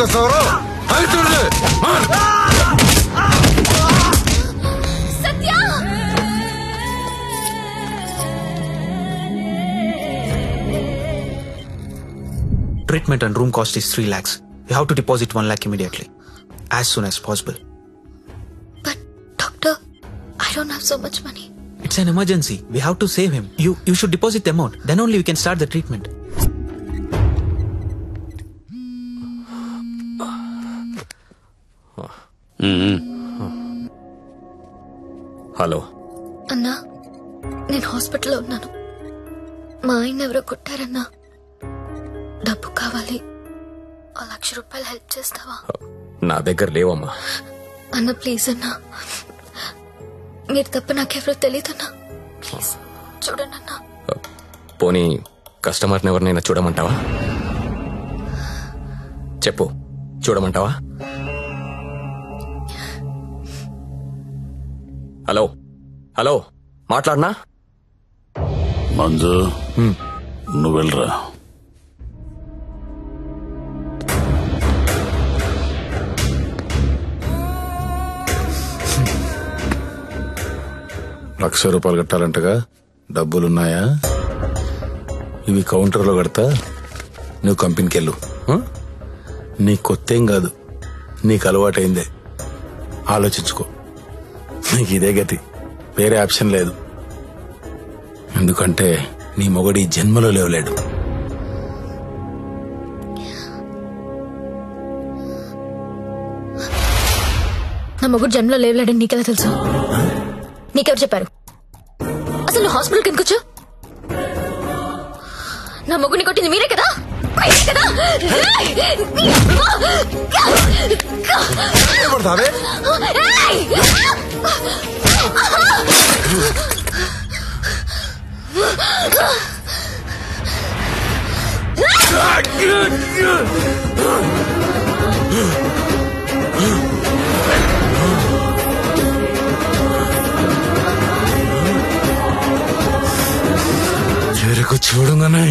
తీసుకొస్తావరా? Satya Treatment and room cost is 3 lakhs. You have to deposit 1 lakh immediately, as soon as possible. But doctor, I don't have so much money. It's an emergency. We have to save him. You should deposit the amount. Then only we can start the treatment. Hello అన్నా, నేను హాస్పిటల్లో ఉన్నాను. మా ఆయన ఎవరో కొట్టారన్నా. డబ్బు కావాలి. 1,00,000 రూపాయలు హెల్ప్ చేస్తావా? నా దగ్గర లేవమ్మా. అన్న ప్లీజ్ అన్నా, మీరు తప్ప నాకెవరో తెలియదన్నా. ప్లీజ్ చూడండి అన్నా. పోనీ కస్టమర్ని ఎవరినైనా చూడమంటావా? చెప్పు, చూడమంటావా? హలో హలో, మాట్లాడనా? మంజు, నువ్వు వెళ్ళరా. ₹1,00,000 కట్టాలంటగా, డబ్బులున్నాయా? ఇవి కౌంటర్లో కడతా, నువ్వు కంపెనీకి వెళ్ళు. నీ కొత్తేం కాదు, నీకు అలవాటైందే. ఆలోచించుకో, నీకు ఇదే గతి, వేరే ఆప్షన్ లేదు. ఎందుకంటే నీ మొగడి జన్మలో లేవలేడు. నా మొగుడు జన్మలో లేవలేడని నీకెలా తెలుసు? నీకెవరు చెప్పారు? అసలు నువ్వు హాస్పిటల్కి ఎందుకు వచ్చావు? నా మొగుడిని కొట్టింది మీరే కదా? చెరుకు చూడంగానే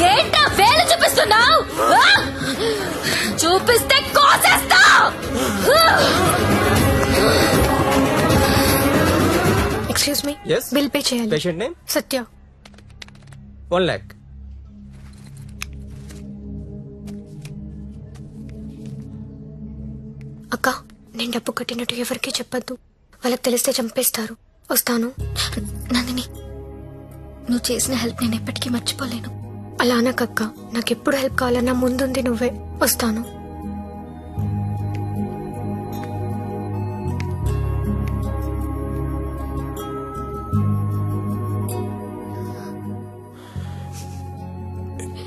ఏంటా వేలు చూపిస్తున్నావు? చూపిస్తే కోసేస్తా. ఎక్స్క్యూజ్ మీ, బిల్ పే చేయాలి. పేషెంట్ నేమ్ సత్య. 1 lakh. అక్క, నేను డబ్బు కట్టినట్టు ఎవరికీ చెప్పద్దు. వాళ్ళకి తెలిస్తే చంపేస్తారు. వస్తాను. నందిని, నువ్వు చేసిన హెల్ప్ నేను ఎప్పటికీ మర్చిపోలేను. అలా అనకక్క, నాకెప్పుడు హెల్ప్ కావాలన్నా ముందుంది నువ్వే. వస్తాను.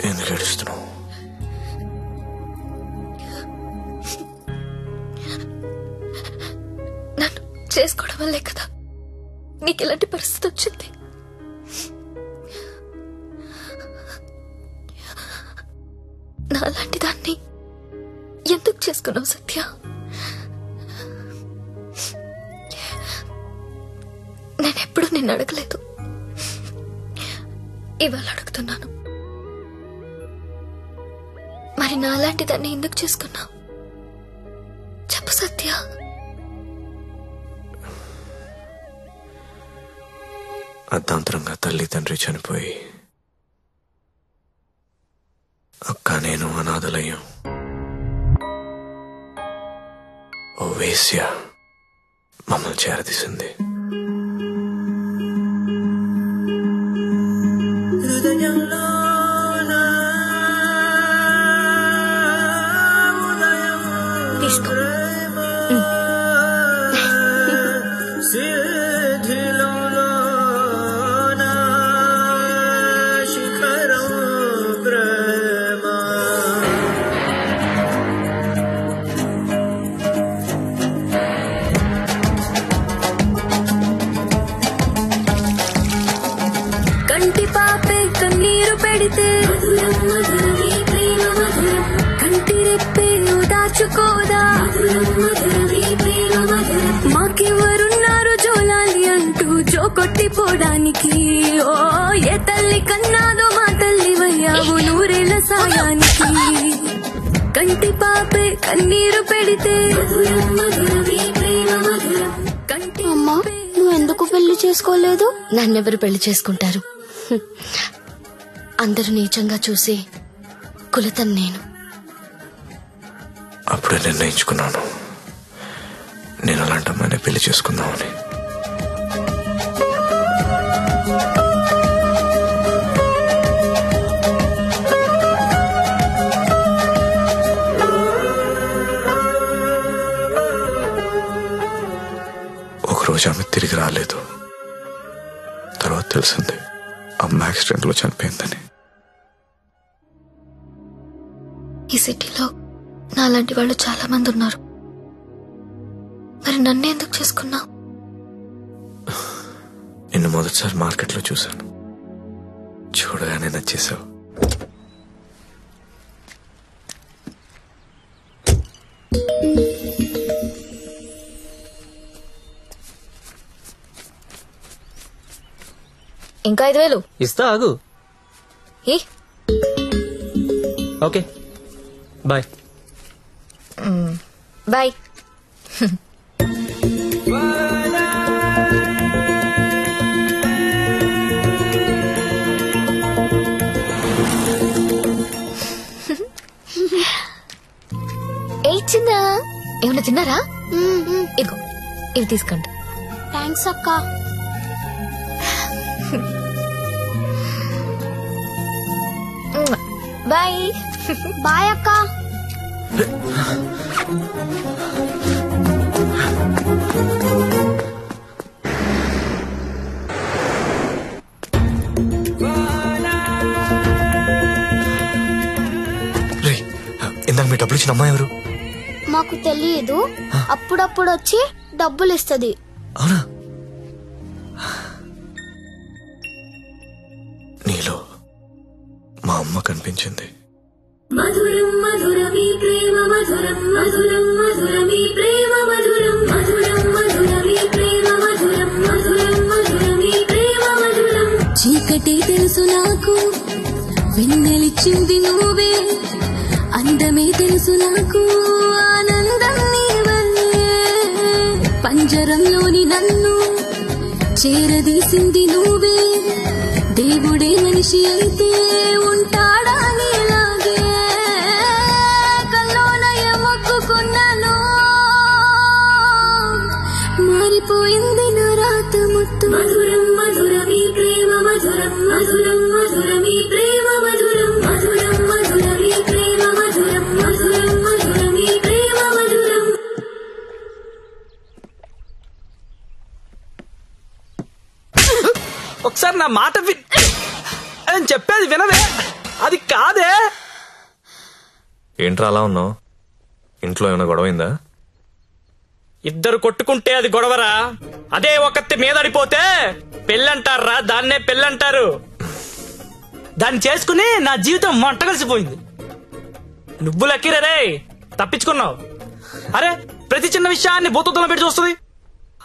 ఎందుకు ఏడుస్తున్నావు? నన్ను చేసుకోవడం వల్లే కదా నీకు ఇలాంటి పరిస్థితి వచ్చింది. నాలాంటి దాన్ని ఎందుకు చేసుకున్నావు సత్య? నేనెప్పుడు నిన్ను అడగలేదు, ఇవాళ అడుగుతున్నాను. మరి నాలాంటి దాన్ని ఎందుకు చేసుకున్నావు? చెప్పు సత్య. అర్ధాంతరంగా తల్లి తండ్రి చనిపోయి అక్క నేను అనాథలయ్యాం. ఓ వేశ్య మమ్మల్ని చేరదీసింది. తీసుకో. కంటి పాపే కన్నీరు పెడితే కంటి రెప్పే దాచు పంచుకోదా మాకెవరున్నారు జోలాలి అంటూ జో కొట్టిపోవడానికి ఓ ఏ తల్లి కన్నాదో మా తల్లి వయ్యావు నూరేళ్ల సాయానికి కంటి పాపే కన్నీరు పెడితే అమ్మా నువ్వు ఎందుకు పెళ్లి చేసుకోలేదు? నన్నెవరు పెళ్లి చేసుకుంటారు? అందరూ నీచంగా చూసి కులతను నేను. అప్పుడే నిర్ణయించుకున్నాను నేను అలాంటి అమ్మాయిని పెళ్లి చేసుకుందామని. ఒకరోజు ఆమె తిరిగి రాలేదు. తర్వాత తెలిసింది అమ్మ యాక్సిడెంట్ లో చనిపోయిందని. ఈ సిటీలో నాలాంటి వాళ్ళు చాలా మంది ఉన్నారు. మరి నన్ను ఎందుకు చేసుకున్నావు? నిన్ను మొదటిసారి మార్కెట్లో చూశాను. చూడగానే నచ్చేసావు. ఇంకా 5,000 ఇస్తా ఆగు. Okay bye. బాయ్. చిన్న ఏమన్నా తిన్నారా? ఇదిగో ఇవి తీసుకోండి. థ్యాంక్స్ అక్క. బాయ్. బాయ్ అక్క. ఇందాక మీ డబ్బులు ఇచ్చిన అమ్మాయి ఎవరు? మాకు తెలియదు. అప్పుడప్పుడు వచ్చి డబ్బులు ఇస్తుంది. అవునా? నీలో మా అమ్మ కనిపించింది. మధురం మధురమీ ప్రేమ మధురం మధురం మధురమీ ప్రేమ మధురం మధురం మధురమీ ప్రేమ మధురం మధురం మధురమీ ప్రేమ మధురం. చీకటి తెలుసు నాకు, వెన్నెలిచ్చింది నువ్వే. అందమే తెలుసు నాకు, ఆనందం నీవే. పంజరంలోని నన్ను చేరదీసింది నువ్వే. దేవుడే మనిషి అయితే ఉంటాడా నీలాగే? కల్లోనయ మొక్కుకున్నాను, మారిపోయింది నా రాత ముత్తు. మధురం మధురమీ ప్రేమ మధురం మధురం మధురమీ ప్రేమ మధురం మధురం మధురమీ ప్రేమ మధురం మధురం మధురమీ ప్రేమ మధురం. ఒకసారి నా మాట నేను చెప్పేది వినవే. అది కాదే. ఏంట్రా అలా ఉన్నావు? ఇంట్లో ఏమైనా గొడవైందా? ఇద్దరు కొట్టుకుంటే అది గొడవరా? అదే ఒకత్తి మీదడిపోతే పెళ్ళంటారా? దాన్నే పెళ్ళంటారు. దాన్ని చేసుకుని నా జీవితం మంట కలిసిపోయింది. నువ్వు లక్కీరే, తప్పించుకున్నావు. అరే ప్రతి చిన్న విషయాన్ని బోతల్లో పెట్టి చూస్తుంది.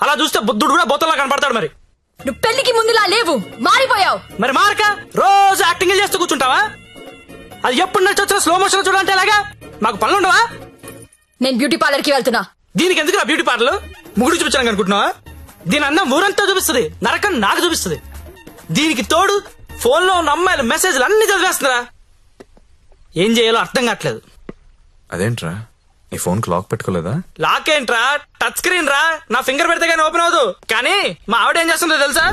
అలా చూస్తే బుద్ధుడు కూడా బోతల్లో కనపడతాడు. మరి నువ్వు పెళ్లికి ముందులా లేవు, మారిపోయావు. మరి మారక రోజు యాక్టింగ్ చేస్తూ కూర్చుంటావా? అది ఎప్పుడు నచ్చొచ్చిన స్లో మోషన్ చూడాలంటే ఎలాగా? మాకు పనులుండవా? నేను బ్యూటీ పార్లర్ కి వెళ్తున్నా. దీనికి ఎందుకు బ్యూటీ పార్లర్? ముగుడు చూపించాను అనుకుంటున్నావా? దీని అందం ఊరంతా చూపిస్తుంది, నరకం నాకు చూపిస్తుంది. దీనికి తోడు ఫోన్ లో ఉన్న అమ్మాయిల మెసేజ్లు అన్ని చదివేస్తున్నారా? ఏం చేయాలో అర్థం కావట్లేదు. అదేంట్రా నీ ఫోన్ కి లాక్ పెట్టుకోలేదా? లాక్ ఏంట్రా, టచ్ స్క్రీన్ రా. నా ఫింగర్ పెడితే కానీ ఓపెన్ అవ్వదు. కానీ మా ఆవిడ ఏం చేస్తుందో తెలుసా?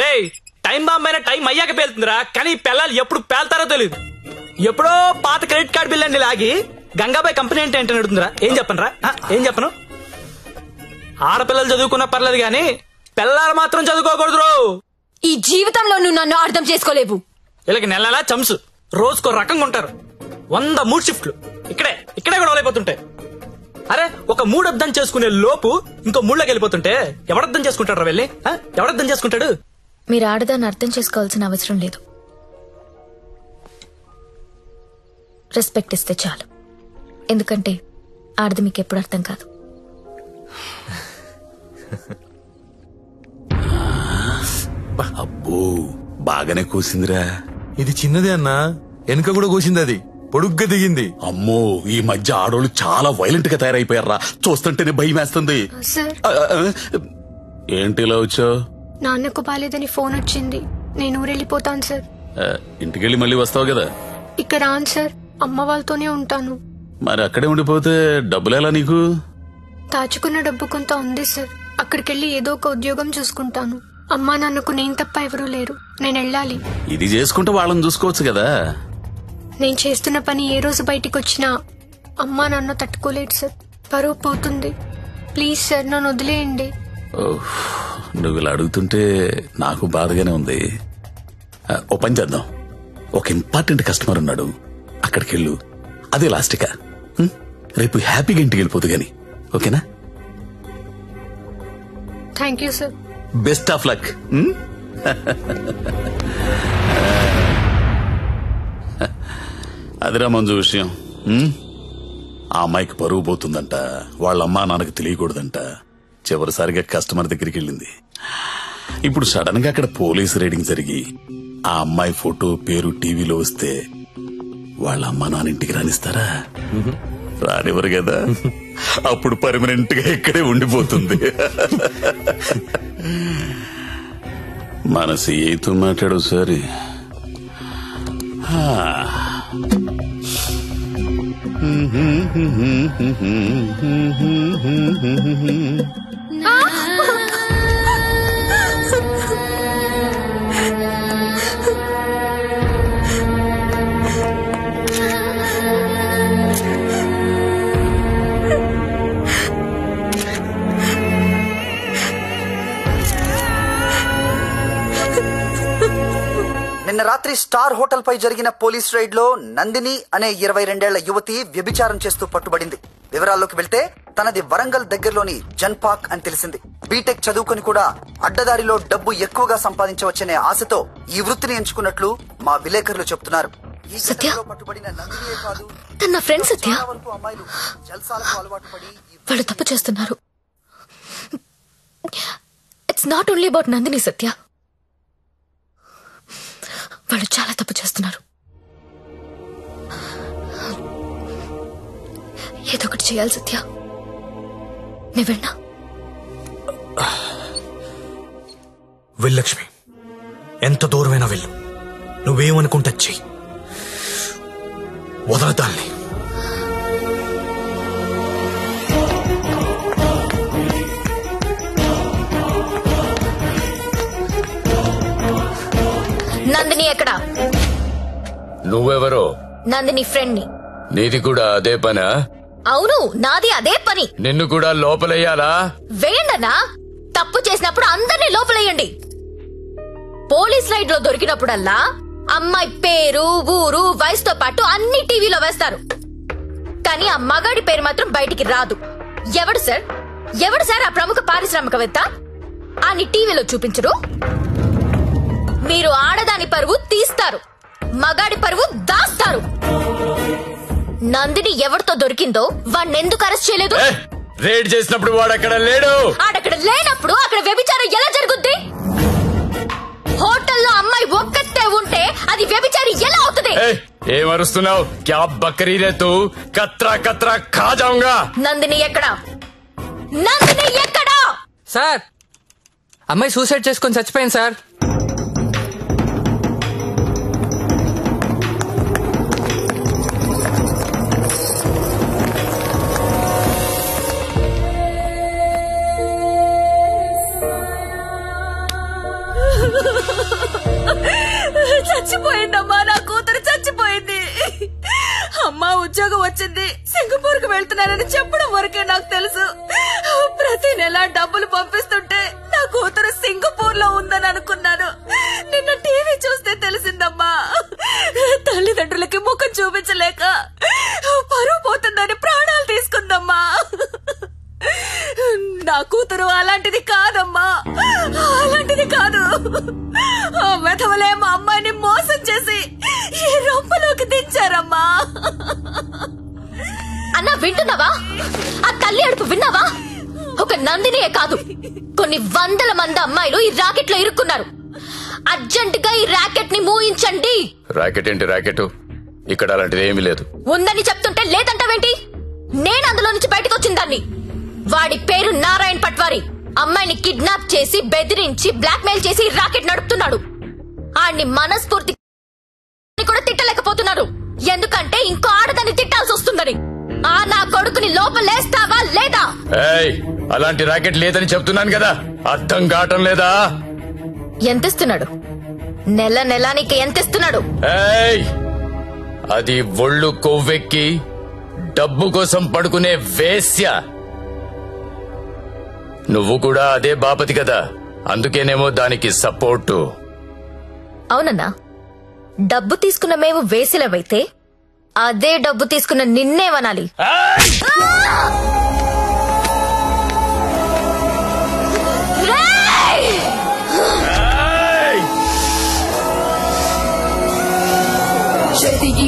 రే టైం బాంబ్ అయినా టైం అయ్యాక పేలుతుందిరా. కానీ పిల్లలు ఎప్పుడు పేల్తారో తెలియదు. ఎప్పుడో పాత క్రెడిట్ కార్డు బిల్ అండి లాగి గంగాబాయ్ కంపెనీ అంటే ఏంటని అడుగుతుందిరా. ఏం చెప్పను రా, ఏం చెప్పను? ఆడపిల్లలు చదువుకున్నా పర్లేదు గాని పిల్లలు మాత్రం చదువుకోకూడదు. ఈ జీవితంలో నువ్వు నన్ను అర్థం చేసుకోలేవు. వీళ్ళకి నెలలా చంసు, రోజుకో రకంగా ఉంటారు. 100 మూడ్ షిఫ్ట్లు ఇక్కడే కూడా అయిపోతుంటాయి. అరే ఒక మూడర్థం చేసుకునే లోపు ఇంకో మూడులోకి వెళ్ళిపోతుంటే ఎవడర్థం చేసుకుంటాడు వెళ్ళి? ఎవడర్థం చేసుకుంటాడు? మీరు ఆడదాన్ని అర్థం చేసుకోవాల్సిన అవసరం లేదు. రెస్పెక్ట్ ఇస్తే చాలు. ఎందుకంటే ఆడది మీకు ఎప్పుడు అర్థం కాదు. అబ్బో బాగానే కూసిందిరా. ఇది చిన్నదే అన్నా, వెనుక కూడా కూసింది, అది పొడుగ్గా దిగింది. అమ్మో ఈ మధ్య ఆడోళ్ళు చాలా వైలెంట్ గా తయారైపోయారా, చూస్తుంటేనే భయం వేస్తుంది. సార్ ఏంటి ఇలా వచ్చావు? నాన్నకు బాలేదని ఫోన్ వచ్చింది, నేను ఊరెళ్ళిపోతాను సార్. ఇంటికెళ్ళి మళ్ళీ వస్తావు కదా? ఇక రాను సార్, అమ్మ వాళ్ళతోనే ఉంటాను. మరి అక్కడే ఉండిపోతే డబ్బులు ఎలా నీకు? దాచుకున్న డబ్బు కొంత ఉంది సార్, అక్కడికెళ్ళి ఏదో ఒక ఉద్యోగం చూసుకుంటాను. అమ్మా నాన్నకు నేను తప్ప ఎవరూ లేరు, నేను వెళ్ళాలి. ఇది చేసుకుంటే వాళ్ళని చూసుకోవచ్చు కదా. నేను చేస్తున్న పని ఏ రోజు బయటికి వచ్చినా అమ్మా నాన్న తట్టుకోలేడు సార్, పరువు పోతుంది. ప్లీజ్ సార్ నన్ను వదిలేయండి. నువ్వు ఇలా అడుగుతుంటే నాకు బాధగానే ఉంది. ఓ పని చేద్దాం, ఒక ఇంపార్టెంట్ కస్టమర్ ఉన్నాడు, అక్కడికెళ్ళు, అదే లాస్ట్గా. రేపు హ్యాపీగా ఇంటికి వెళ్ళిపోతు గాని, ఓకేనా? Thank you sir. Best of luck. అదిరా మంజు విషయం. ఆ అమ్మాయికి పరువు పోతుందంట, వాళ్ళ అమ్మా నాన్నకు తెలియకూడదంట. చివరిసారిగా కస్టమర్ దగ్గరికి వెళ్ళింది. ఇప్పుడు సడన్ గా అక్కడ పోలీసు రైడింగ్ జరిగి ఆ అమ్మాయి ఫోటో పేరు టీవీలో వస్తే వాళ్ళ అమ్మా నాన్న ఇంటికి రానిస్తారా? రానివ్వరు కదా. అప్పుడు పర్మనెంట్ గా ఇక్కడే ఉండిపోతుంది. మన సీఏతో మాట్లాడు సరే. నిన్న రాత్రి స్టార్ హోటల్ పై జరిగిన పోలీస్ రైడ్ లో నందిని అనే 22 ఏళ్ల యువతి వ్యభిచారం చేస్తూ పట్టుబడింది. వివరాల్లోకి వెళ్తే తనది వరంగల్ దగ్గరలోని జన్పాక్ అని తెలిసింది. బీటెక్ చదువుకుని కూడా అడ్డదారిలో డబ్బు ఎక్కువగా సంపాదించవచ్చనే ఆశతో ఈ వృత్తిని ఎంచుకున్నట్లు మా విలేకరులు చెప్తున్నారు. ఈ ఘటనలో పట్టుబడిన నందినియే కాదు, చాలా వరకు అమ్మాయిలు జల్సాలకు అలవాటు పడి వాళ్ళు తప్పు చేస్తున్నారు. It's not only about Nandini Satya, వాళ్ళు చాలా తప్పు చేస్తున్నారు. ఏదో ఒకటి చేయాలి సత్య, నువ్వెన్నా వెళ్ళలక్ష్మి, ఎంత దూరమైనా వెళ్ళు, నువ్వేమనుకుంటా చెయ్యి, వదలదాల్ని. నందిని ఎక్కడా? నువ్వెవరో? నందిని ఫ్రెండ్ ని. నీది కూడా అదే పనా? అవును, నాది అదే పని. నిన్ను కూడా లోపలయ్యాలా? వేయండనా, తప్పు చేసినప్పుడు అందరినీ లోపలేయండి. పోలీస్ రైడ్ లో దొరికినప్పుడల్లా అమ్మాయి పేరు, ఊరు, వయసుతో పాటు అన్ని టీవీలో వేస్తారు, కానీ ఆ మగాడి పేరు మాత్రం బయటికి రాదు. ఎవడు సార్ ఆ ప్రముఖ పారిశ్రామికవేత్త? అని టీవీలో చూపించరు. మీరు ఆడదాని పరువు తీస్తారు, మగాడి పరువు దాస్తారు. నందిని ఎవరితో దొరికిందో వాడిని ఎందుకు అరెస్ట్ చేయలేదు? రేడ్ చేసినప్పుడు వాడు అక్కడ లేడు. ఆడక్కడ లేనప్పుడు అక్కడ వ్యభిచారం ఎలా జరుగుద్ది? హోటల్లో అమ్మాయి ఒక్కతే ఉంటే అది వ్యభిచారి ఎలా అవుతుంది? ఏమరుస్తున్నావు? క్యా బకరీ రే తూ? కత్రా కత్రా ఖా జాऊंगा. నందిని ఎక్కడా? నందిని ఎక్కడా? సార్, అమ్మాయి సూసైడ్ చేసుకొని చచ్చిపోయింది సార్. చచ్చిపోయిందమ్మా, నా కూతురు చచ్చిపోయింది. అమ్మా ఉద్యోగం వచ్చింది, సింగపూర్ కు వెళ్తున్నానని చెప్పడం వరకే నాకు తెలుసు. ప్రతి నెల డబ్బులు పంపిస్తుంటే నా కూతురు సింగపూర్ లో ఉందని అనుకున్నాను. నిన్న టీవీ చూస్తే తెలిసిందమ్మా, తల్లిదండ్రులకి ముఖం చూపించలేక పరువు పోతుందని ప్రాణాలు తీసుకుందమ్మా. వింటున్నావా? ఆ తల్లి అడుపు విన్నావా? ఒక నందినియే కాదు, కొన్ని వందల మంది అమ్మాయిలు ఈ రాకెట్ లో ఇరుక్కున్నారు. అర్జెంట్ గా ఈ రాకెట్ ని మూయించండి. రాకెట్ ఏంటి రాకెట్? ఇక్కడ అలాంటిది ఏమీ లేదు. ఉందని చెప్తుంటే లేదంటావేంటి? నేను అందులో నుంచి బయటకు వచ్చిందాన్ని. వాడి పేరు నారాయణ్ పట్వారి. అమ్మాయిని కిడ్నాప్ చేసి బెదిరించి బ్లాక్ మెయిల్ చేసి రాకెట్ నడుపుతున్నాడు. ఆడిని మనస్ఫూర్తి కూడా తిట్టలేకపోతున్నారు, ఎందుకంటే ఇంకో ఆడదాన్ని తిట్టాల్సి వస్తుందని. ఆ నా కొడుకుని లోపలేస్తావా లేదా? అలాంటి రాకెట్ లేదని చెప్తున్నాను కదా, అర్థం కావటం లేదా? ఎంతిస్తున్నాడు? నెల నెలానికి ఎంతిస్తున్నాడు? అది ఒళ్ళు కొవ్వెక్కి డబ్బు కోసం పడుకునే వేశ్య. నువ్వు కూడా అదే బాపతి కదా, అందుకేనేమో దానికి సపోర్టు. అవునన్నా, డబ్బు తీసుకున్న మేము వేసిలవైతే అదే డబ్బు తీసుకున్న నిన్నేమనాలి? శక్తికి